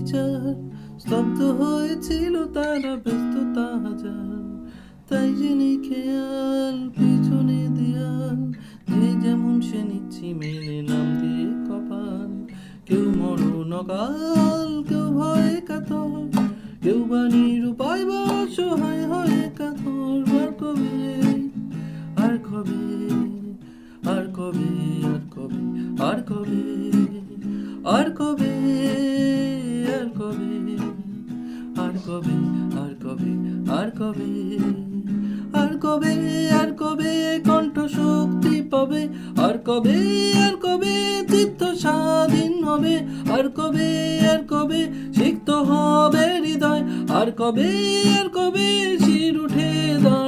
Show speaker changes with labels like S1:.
S1: বিচার, স্তব্ধ হয়েছিল তারা, ব্যস্ততা হাজার। তাই জেনে খেয়াল পিছনে দেয়াল, যে যেমন সে নিচ্ছি মেনে নাম দিয়ে কপাল। কেউ মরণ অকাল, কেউ ভয়ে কাতর, কেউ বা নিরুপায় বা অসহায় হয়ে কাতর। আর কবে, আর কবে, আর কবে, আর কবে, আর কবে, আর কবে, আর কবে, আর কবে, আর কবে, আর কবে, আর কবে কণ্ঠ শক্তি পাবে, আর কবে, আর কবে চিত্ত স্বাধীন হবে, আর কবে, আর কবে সিক্ত হবে হৃদয়, আর কবে, আর কবে শির উঠে দাঁড়াবে।